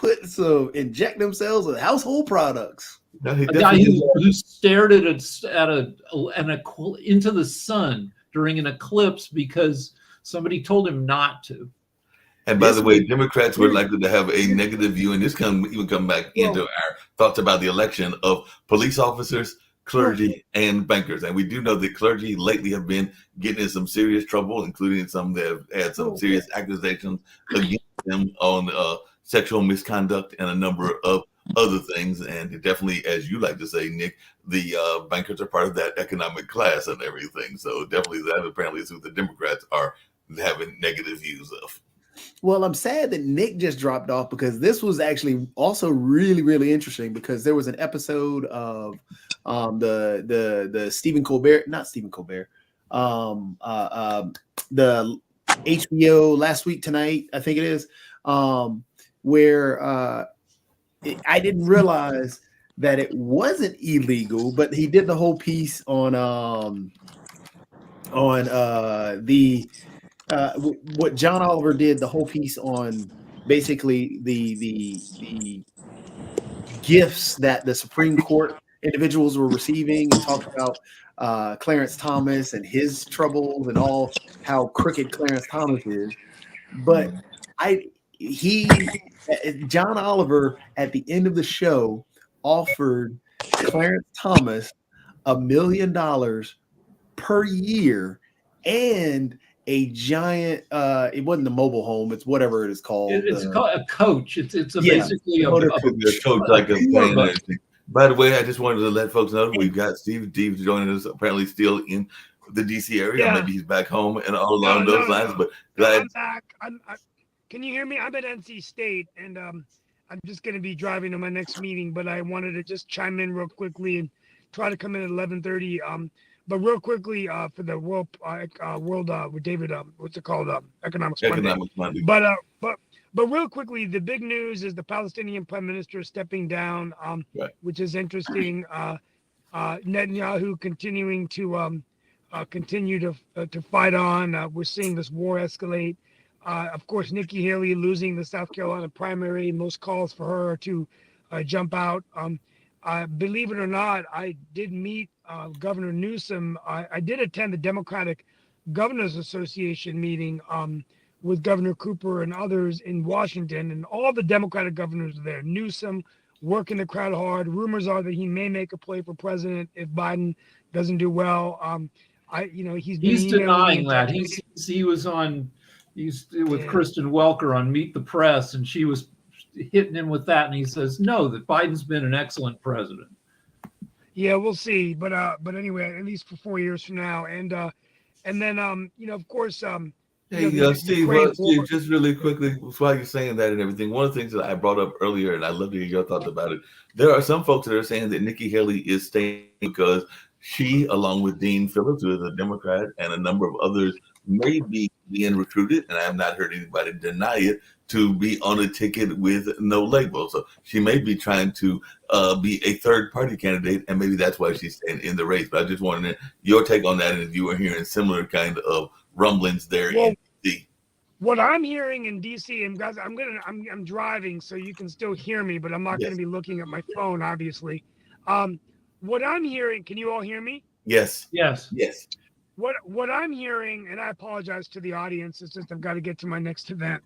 inject themselves with household products. A guy who stared into the sun during an eclipse because somebody told him not to. And by the way, Democrats were likely to have a negative view, and this can even come back into our thoughts about the election of police officers, clergy, and bankers. And we do know that clergy lately have been getting in some serious trouble, including some that have had some serious accusations against them on sexual misconduct and a number of other things. And definitely, as you like to say, Nick, the bankers are part of that economic class and everything. So definitely that apparently is who the Democrats are having negative views of. Well, I'm sad that Nick just dropped off, because this was actually also really, really interesting, because there was an episode of the Stephen Colbert, not Stephen Colbert, the HBO Last Week Tonight, I think it is, where I didn't realize that it wasn't illegal, but he did the whole piece on what John Oliver did, the whole piece on basically the gifts that the Supreme Court individuals were receiving, and talked about Clarence Thomas and his troubles and all how crooked Clarence Thomas is. But John Oliver at the end of the show offered Clarence Thomas $1 million per year and a giant. It wasn't the mobile home; it's whatever it is called. It's called a coach. It's Yeah, basically a motor The coach like a tour fan. bus. By the way, I just wanted to let folks know we've got Steve joining us, apparently still in the DC area. Yeah. Maybe he's back home and all along those lines. But No, glad I'm back. Can you hear me? I'm at NC State, and I'm just going to be driving to my next meeting. But I wanted to just chime in real quickly and try to come in at 11:30. But real quickly for the world with David, what's it called? Economics Monday. Economics Monday. But real quickly, the big news is the Palestinian Prime Minister stepping down, Right. which is interesting. Netanyahu continuing to continue to fight on. We're seeing this war escalate. Of course, Nikki Haley losing the South Carolina primary. Most calls for her to jump out. Believe it or not, I did meet Governor Newsom. I did attend the Democratic Governors Association meeting with Governor Cooper and others in Washington, and all the Democratic governors are there. Newsom working the crowd hard. Rumors are that he may make a play for president if Biden doesn't do well. He's denying that. He was on. He's with Kristen Welker on Meet the Press, and she was hitting him with that, and he says no, that Biden's been an excellent president. Yeah, we'll see, but anyway, at least for 4 years from now, and then of course Hey, Steve, just really quickly, while you're saying that and everything, one of the things that I brought up earlier, and I'd love to hear your thoughts about it, there are some folks that are saying that Nikki Haley is staying because she, along with Dean Phillips, who is a Democrat, and a number of others, may be being recruited, and I have not heard anybody deny it, to be on a ticket with no label. So she may be trying to be a third-party candidate, and maybe that's why she's staying in the race. But I just wanted your take on that, and if you were hearing similar kind of rumblings there in D.C. What I'm hearing in DC, and guys, I'm driving, so you can still hear me, but I'm not going to be looking at my phone, obviously. What I'm hearing, can you all hear me? Yes. Yes. What I'm hearing, and I apologize to the audience, it's just I've got to get to my next event.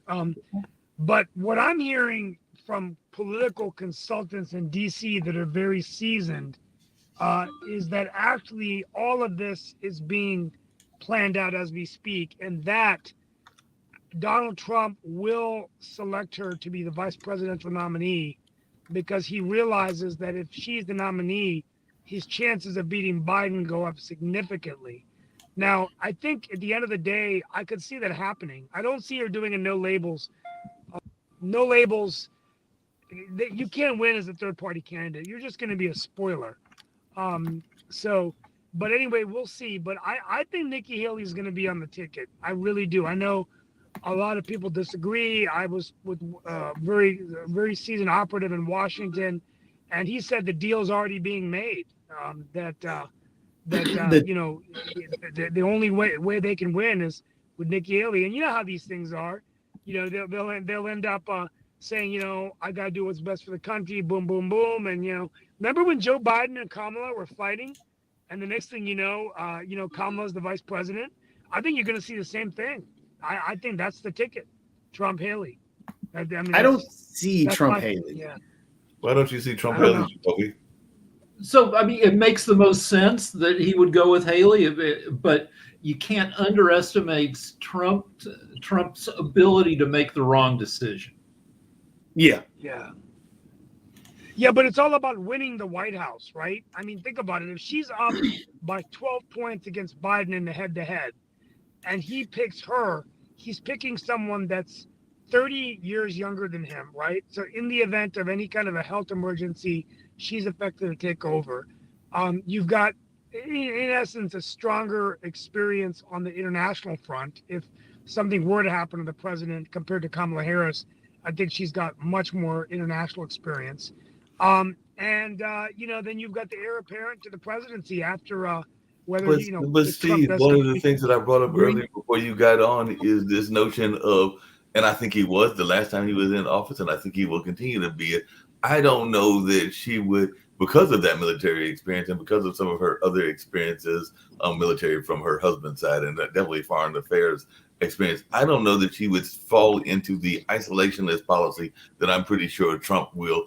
But what I'm hearing from political consultants in DC that are very seasoned is that actually all of this is being planned out as we speak, and that Donald Trump will select her to be the vice presidential nominee because he realizes that if she's the nominee, his chances of beating Biden go up significantly. Now, I think at the end of the day, I could see that happening. I don't see her doing a no labels. No labels. You can't win as a third party candidate. You're just going to be a spoiler. But anyway, we'll see. But I think Nikki Haley is going to be on the ticket. I really do. I know a lot of people disagree. I was with a very seasoned operative in Washington, and he said the deal's already being made. The only way they can win is with Nikki Haley. And you know how these things are. They'll end up saying, I got to do what's best for the country. Boom, boom, boom. And remember when Joe Biden and Kamala were fighting, and the next thing Kamala's the vice president. I think you're going to see the same thing. I think that's the ticket, Trump Haley. I don't see Trump Haley. Yeah. Why don't you see Trump Haley, Jacoby? So, I mean, it makes the most sense that he would go with Haley, but you can't underestimate Trump's ability to make the wrong decision. Yeah, but it's all about winning the White House, right? I mean, think about it. If she's up by 12 points against Biden in the head-to-head, and he picks her, he's picking someone that's 30 years younger than him, right? So in the event of any kind of a health emergency, she's effective to take over. You've got, in essence, a stronger experience on the international front. If something were to happen to the president compared to Kamala Harris, I think she's got much more international experience. Then you've got the heir apparent to the presidency after whether But Steve, one of the things that I brought up earlier before you got on is this notion of, and I think he was the last time he was in office, and I think he will continue to be it. I don't know that she would, because of that military experience and because of some of her other experiences, military from her husband's side, and definitely foreign affairs experience. I don't know that she would fall into the isolationist policy that I'm pretty sure Trump will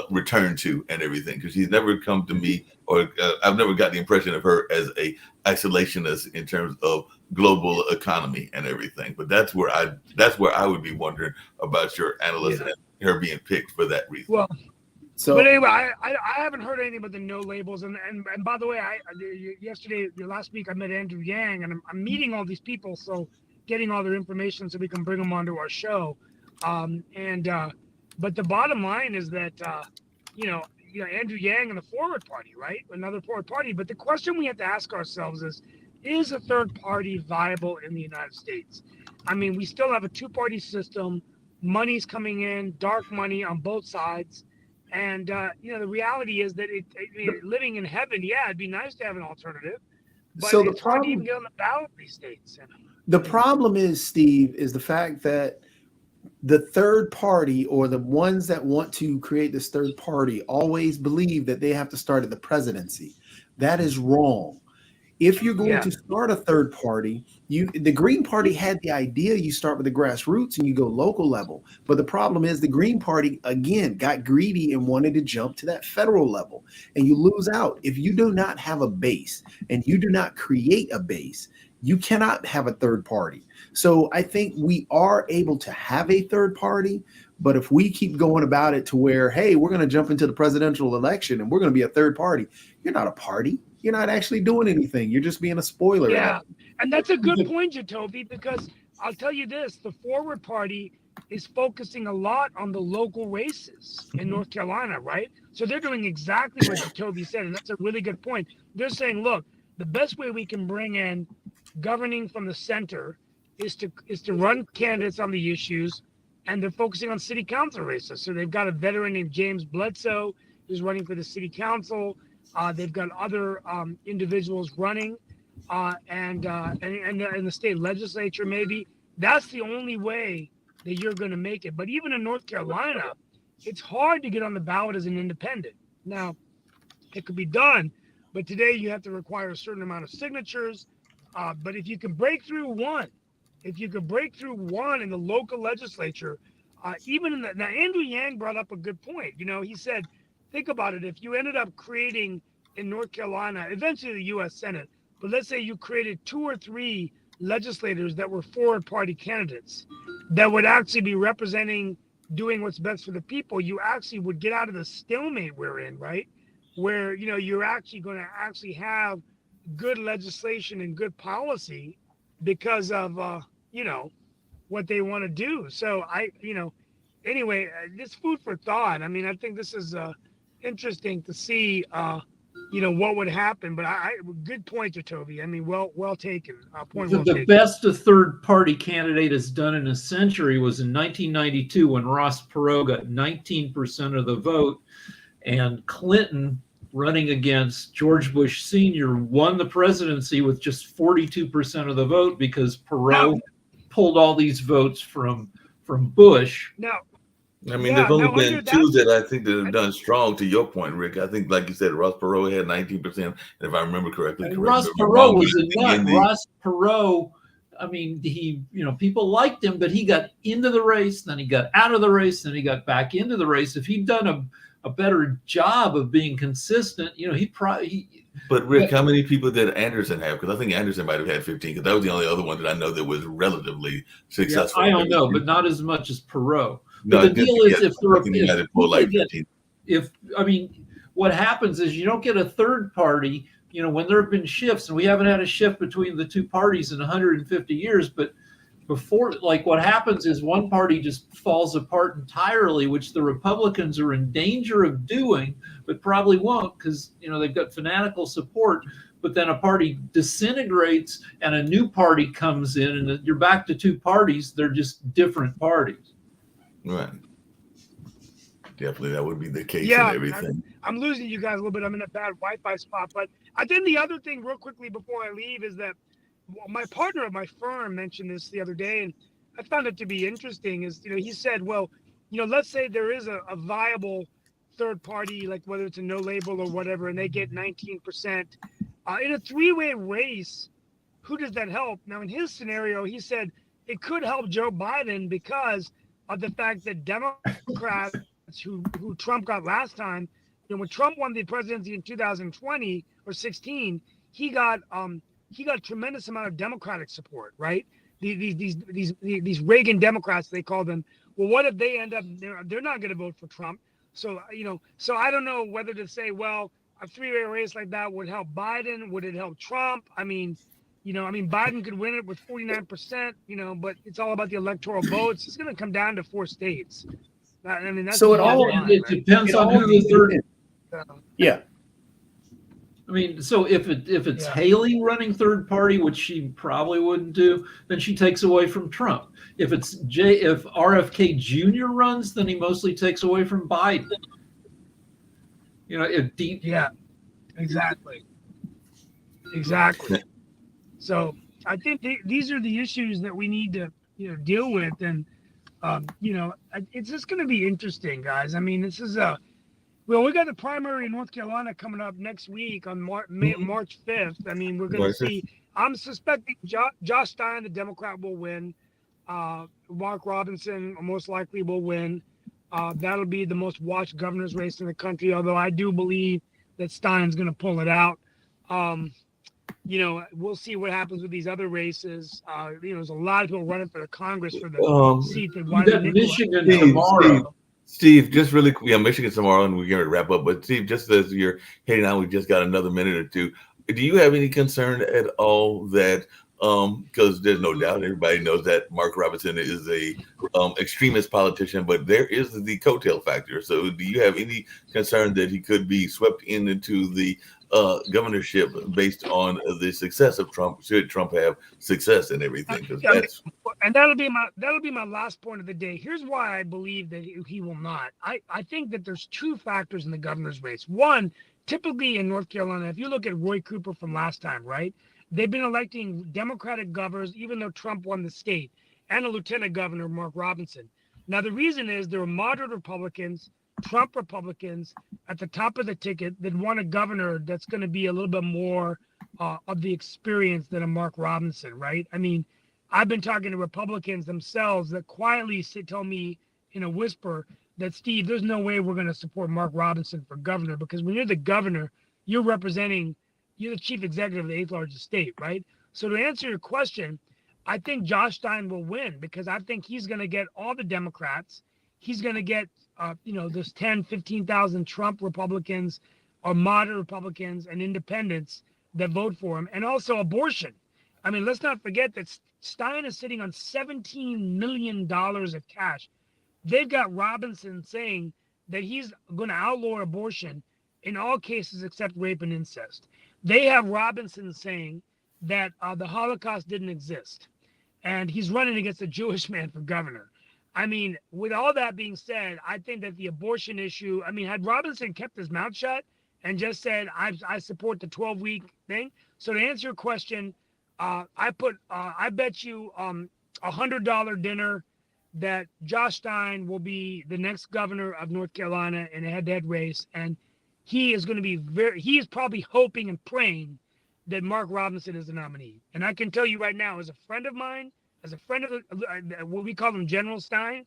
return to and everything, because she's never come to me, or I've never got the impression of her as a isolationist in terms of global economy and everything. But that's where I would be wondering about your analyst and her being picked for that reason. Well, So but anyway, I haven't heard anything about the no labels. And by the way, last week, I met Andrew Yang, and I'm meeting all these people, so getting all their information so we can bring them onto our show. But the bottom line is that Andrew Yang and the Forward Party, right? Another Forward Party. But the question we have to ask ourselves is a third party viable in the United States? I mean, we still have a two-party system. Money's coming in, dark money on both sides. And, the reality is that living in heaven, it'd be nice to have an alternative. But So the it's hard to even problem- get on the ballot these states. the problem is, Steve, is the fact that the third party, or the ones that want to create this third party, always believe that they have to start at the presidency. That is wrong. If you're going to start a third party, the Green Party had the idea you start with the grassroots and you go local level. But the problem is the Green Party, again, got greedy and wanted to jump to that federal level. And you lose out. If you do not have a base and you do not create a base, you cannot have a third party. So I think we are able to have a third party. But if we keep going about it to where, hey, we're going to jump into the presidential election and we're going to be a third party, you're not a party. You're not actually doing anything. You're just being a spoiler. Yeah, and that's a good point, Jacoby, because I'll tell you this, the Forward Party is focusing a lot on the local races in North Carolina, right? So they're doing exactly what Jacoby said, and that's a really good point. They're saying, look, the best way we can bring in governing from the center is to run candidates on the issues, and they're focusing on city council races. So they've got a veteran named James Bledsoe who's running for the city council. They've got other individuals running, and the state legislature maybe. That's the only way that you're going to make it. But even in North Carolina, it's hard to get on the ballot as an independent. Now, it could be done, but today you have to require a certain amount of signatures. But if you can break through one in the local legislature, now Andrew Yang brought up a good point. He said, think about it. If you ended up creating in North Carolina, eventually the U.S. Senate, but let's say you created 2 or 3 legislators that were forward party candidates that would actually be representing doing what's best for the people, you actually would get out of the stalemate we're in, right? Where, you're actually going to actually have good legislation and good policy because of, what they want to do. So anyway, this food for thought. I mean, I think this is interesting to see, what would happen. But good point, Jacoby. I mean, well taken. Point well The taken. best a third party candidate has done in a century was in 1992 when Ross Perot got 19% of the vote, and Clinton, running against George Bush Sr., won the presidency with just 42% of the vote because Perot pulled all these votes from Bush. Now, I mean, Yeah, there's only no, been under two that- that I think that have done strong. To your point, Rick, I think, like you said, Ross Perot had 19%, and if I remember correctly, And correct Ross me if I'm Perot wrong, was a in nut. the- Ross Perot, I mean, he, people liked him, but he got into the race, then he got out of the race, then he got back into the race. If he'd done a better job of being consistent, he probably. But Rick, how many people did Anderson have? Because I think Anderson might have had 15, because that was the only other one that I know that was relatively successful. I don't know, but not as much as Perot. No, But the deal is, if I think he had it for like 15. What happens is you don't get a third party, when there have been shifts, and we haven't had a shift between the two parties in 150 years, but before, like, what happens is one party just falls apart entirely, which the Republicans are in danger of doing, but probably won't because, they've got fanatical support. But then a party disintegrates and a new party comes in, and you're back to two parties. They're just different parties. Right. Definitely, that would be the case Yeah, and everything. I'm losing you guys a little bit. I'm in a bad Wi-Fi spot. But I think the other thing, real quickly before I leave, is that my partner at my firm mentioned this the other day, and I found it to be interesting. Is he said, well, let's say there is a viable third party, like whether it's a no label or whatever, and they get 19% in a 3-way race. Who does that help? Now, in his scenario, he said it could help Joe Biden because of the fact that Democrats who Trump got last time, when Trump won the presidency in 2020 or 16, he got a tremendous amount of Democratic support, right? These Reagan Democrats, they call them. Well, what if they end up they're not going to vote for Trump? So so I don't know whether to say, well, a three-way race like that would help Biden. Would it help Trump? I mean, Biden could win it with 49%, but it's all about the electoral votes. It's going to come down to 4 states. I mean, that's So it the bottom all- line, It right? depends on who the third. Yeah. I mean, so if it's Yeah. Haley running third party, which she probably wouldn't do, then she takes away from Trump. If if RFK Jr. runs, then he mostly takes away from Biden. Yeah, exactly. So I think these are the issues that we need to deal with, and it's just going to be interesting, guys. I mean, this is we got the primary in North Carolina coming up next week on March 5th. I mean, we're going to see. I'm suspecting Josh Stein, the Democrat, will win. Mark Robinson most likely will win. That'll be the most watched governor's race in the country, although I do believe that Stein's going to pull it out. We'll see what happens with these other races. There's a lot of people running for the Congress for the seat that You got Nicola. Michigan Steve, tomorrow. Steve, just really quick, Michigan tomorrow, and we're going to wrap up. But Steve, just as you're heading out, we just got another minute or two. Do you have any concern at all that, because there's no doubt everybody knows that Mark Robinson is a extremist politician, but there is the coattail factor. So do you have any concern that he could be swept into the governorship based on the success of Trump? Should Trump have success and everything? Because that's And that'll be my last point of the day. Here's why I believe that he will not. I think that there's 2 factors in the governor's race. One, typically in North Carolina, if you look at Roy Cooper from last time, right? They've been electing Democratic governors, even though Trump won the state, and a lieutenant governor, Mark Robinson. Now, the reason is there are moderate Republicans, Trump Republicans at the top of the ticket that want a governor that's going to be a little bit more of the experience than a Mark Robinson, right? I mean, I've been talking to Republicans themselves that quietly tell me in a whisper that, Steve, there's no way we're going to support Mark Robinson for governor, because when you're the governor, you're the chief executive of the 8th largest state, right? So to answer your question, I think Josh Stein will win because I think he's going to get all the Democrats. He's going to get, those 10, 15,000 Trump Republicans or moderate Republicans and independents that vote for him, and also abortion. I mean, let's not forget that Stein is sitting on $17 million of cash. They've got Robinson saying that he's going to outlaw abortion in all cases except rape and incest. They have Robinson saying that the Holocaust didn't exist, and he's running against a Jewish man for governor. I mean, with all that being said, I think that the abortion issue, I mean, had Robinson kept his mouth shut and just said, I support the 12-week thing. So to answer your question, I bet you $100 dinner that Josh Stein will be the next governor of North Carolina in a head-to-head race. And he is going to be he is probably hoping and praying that Mark Robinson is the nominee. And I can tell you right now, as a friend of mine, as a friend of what we call him, General Stein,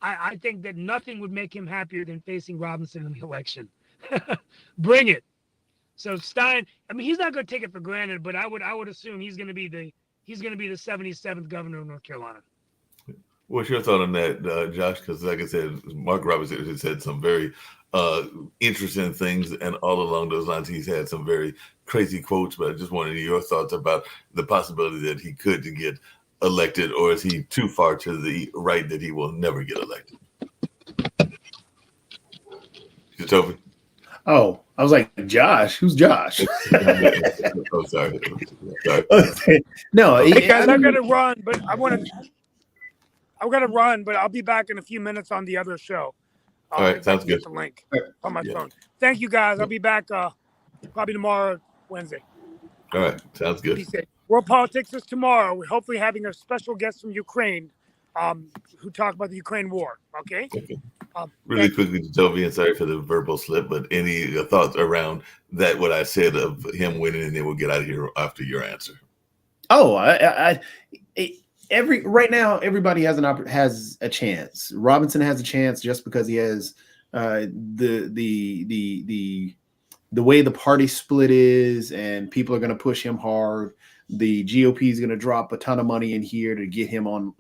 I think that nothing would make him happier than facing Robinson in the election. Bring it. So Stein, I mean, he's not going to take it for granted, but I would assume he's going to be the 77th governor of North Carolina. What's your thought on that, Josh? Because like I said, Mark Robinson has said some very interesting things, and all along those lines, he's had some very crazy quotes. But I just wanted your thoughts about the possibility that he could get elected, or is he too far to the right that he will never get elected? Toby? Oh, I was like, Josh? Who's Josh? Oh, sorry. No, Hey guys, I gotta run, but I gotta run, but I'll be back in a few minutes on the other show. All right, if I sounds can get good. the link on my Yeah. phone. Thank you guys. I'll be back probably tomorrow, Wednesday. All right, sounds Be good. safe. World Politics is tomorrow. We're hopefully having a special guest from Ukraine, who talk about the Ukraine war. Okay. Okay. Really quickly to Toby, and sorry for the verbal slip, but any thoughts around that, what I said of him winning, and then we'll get out of here after your answer. Oh, right now everybody has has a chance. Robinson has a chance just because he has the way the party split is, and people are going to push him hard. The GOP is going to drop a ton of money in here to get him on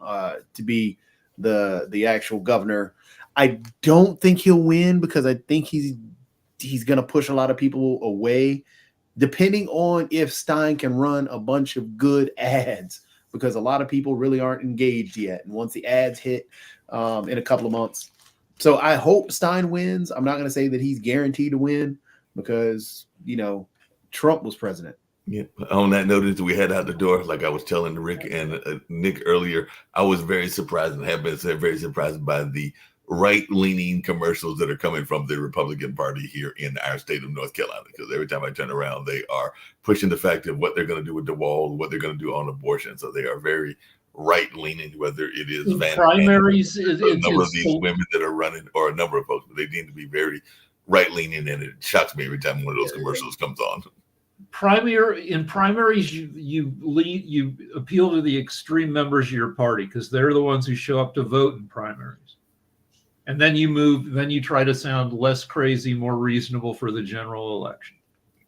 to be the actual governor. I don't think he'll win because I think he's going to push a lot of people away, depending on if Stein can run a bunch of good ads, because a lot of people really aren't engaged yet. And once the ads hit in a couple of months. So I hope Stein wins. I'm not going to say that he's guaranteed to win because, Trump was president. Yeah. On that note, as we head out the door, like I was telling Rick and Nick earlier, I was very surprised and have been very surprised by the right-leaning commercials that are coming from the Republican Party here in our state of North Carolina. Because every time I turn around, they are pushing the fact of what they're going to do with the wall, what they're going to do on abortion. So they are very right-leaning, whether it is primaries, a number of these women that are running, or a number of folks, but they need to be very right-leaning, and it shocks me every time one of those commercials comes on. In primaries, you appeal to the extreme members of your party because they're the ones who show up to vote in primaries, and then you try to sound less crazy, more reasonable for the general election.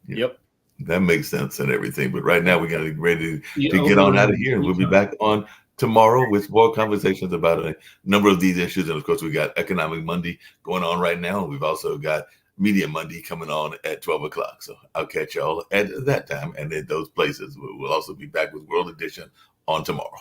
Yep, that makes sense and everything. But right now we got to get ready to get on out of here, and we'll be back on tomorrow with more conversations about a number of these issues. And of course, we got Economic Monday going on right now. We've also got Media Monday coming on at 12 o'clock. So I'll catch y'all at that time and at those places. We'll also be back with World Edition on tomorrow.